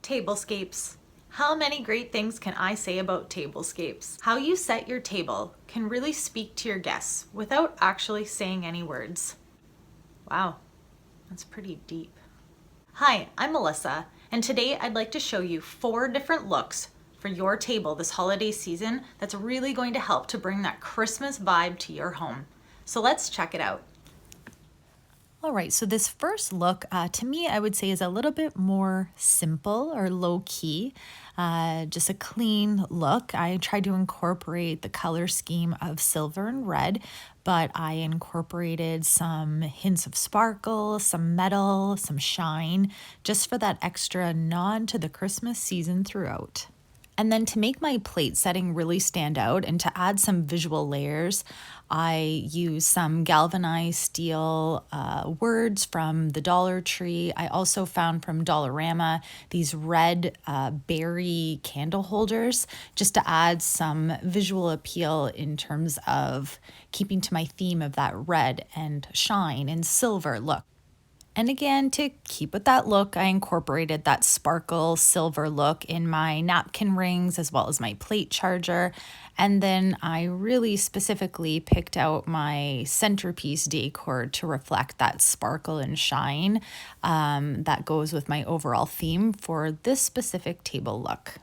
Tablescapes. How many great things can I say about tablescapes? How you set your table can really speak to your guests without actually saying any words. Wow, that's pretty deep. Hi, I'm Melissa, and today I'd like to show you 4 different looks for your table this holiday season that's really going to help to bring that Christmas vibe to your home. So let's check it out. All right, so this first look, to me, I would say is a little bit more simple or low key, just a clean look. I tried to incorporate the color scheme of silver and red, but I incorporated some hints of sparkle, some metal, some shine, just for that extra nod to the Christmas season throughout. And then to make my plate setting really stand out and to add some visual layers, I use some galvanized steel words from the Dollar Tree. I also found from Dollarama these red berry candle holders just to add some visual appeal in terms of keeping to my theme of that red and shine and silver look. And again, to keep with that look, I incorporated that sparkle silver look in my napkin rings as well as my plate charger. And then I really specifically picked out my centerpiece decor to reflect that sparkle and shine that goes with my overall theme for this specific table look.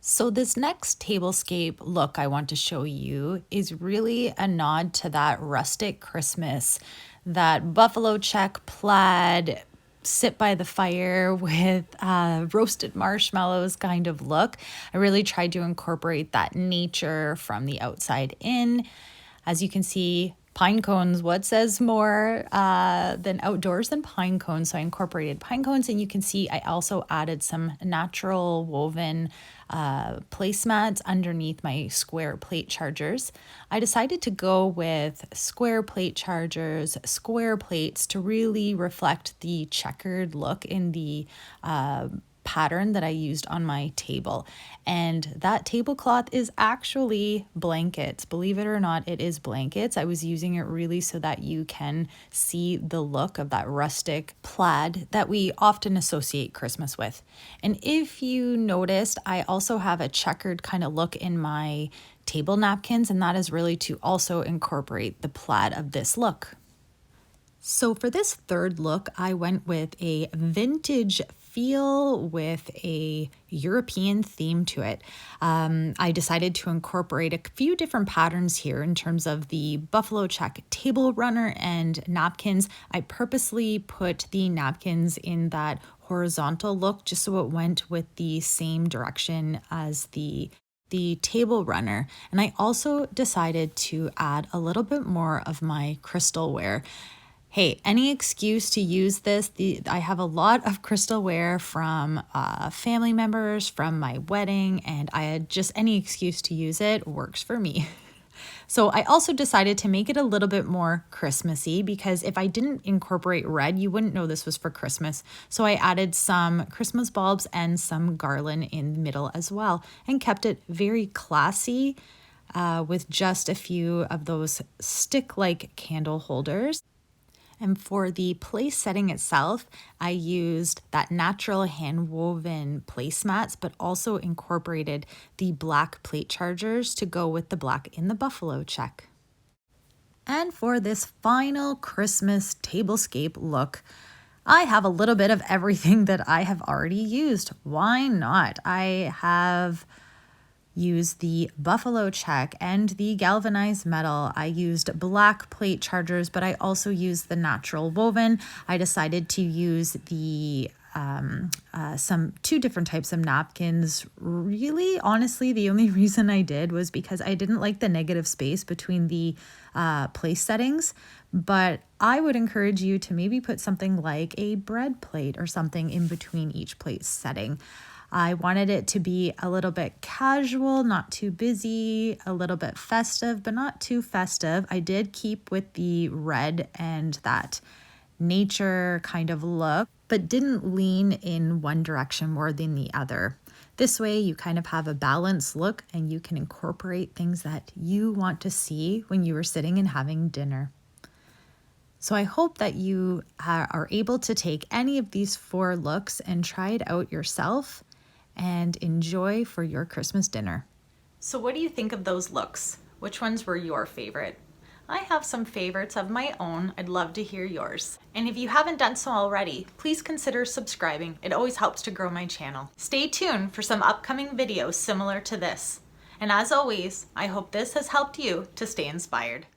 So this next tablescape look I want to show you is really a nod to that rustic Christmas, that buffalo check plaid, sit by the fire with roasted marshmallows kind of look. I really tried to incorporate that nature from the outside in. As you can see, pine cones, what says more than outdoors than pine cones? So I incorporated pine cones, and you can see I also added some natural woven placemats underneath my square plate chargers. I decided to go with square plate chargers, square plates to really reflect the checkered look in the pattern that I used on my table. And that tablecloth is actually blankets. Believe it or not, it is blankets. I was using it really so that you can see the look of that rustic plaid that we often associate Christmas with. And if you noticed, I also have a checkered kind of look in my table napkins, and that is really to also incorporate the plaid of this look. So for this third look, I went with a vintage feel with a European theme to it. I decided to incorporate a few different patterns here in terms of the buffalo check table runner and napkins. I purposely put the napkins in that horizontal look just so it went with the same direction as the table runner. And I also decided to add a little bit more of my crystalware. Hey, any excuse to use this. I have a lot of crystalware from family members from my wedding, and I had just any excuse to use it works for me. So I also decided to make it a little bit more Christmassy, because if I didn't incorporate red, you wouldn't know this was for Christmas. So I added some Christmas bulbs and some garland in the middle as well, and kept it very classy with just a few of those stick-like candle holders. And for the place setting itself, I used that natural hand-woven placemats, but also incorporated the black plate chargers to go with the black in the buffalo check. And for this final Christmas tablescape look, I have a little bit of everything that I have already used. Why not? I have used the buffalo check and the galvanized metal. I used black plate chargers, but I also used the natural woven. I decided to use the two different types of napkins. Really, honestly, the only reason I did was because I didn't like the negative space between the place settings. But I would encourage you to maybe put something like a bread plate or something in between each place setting. I wanted it to be a little bit casual, not too busy, a little bit festive, but not too festive. I did keep with the red and that nature kind of look, but didn't lean in one direction more than the other. This way you kind of have a balanced look, and you can incorporate things that you want to see when you are sitting and having dinner. So I hope that you are able to take any of these 4 looks and try it out yourself and enjoy for your Christmas dinner. So what do you think of those looks? Which ones were your favorite? I have some favorites of my own. I'd love to hear yours. And if you haven't done so already, please consider subscribing. It always helps to grow my channel. Stay tuned for some upcoming videos similar to this. And as always, I hope this has helped you to stay inspired.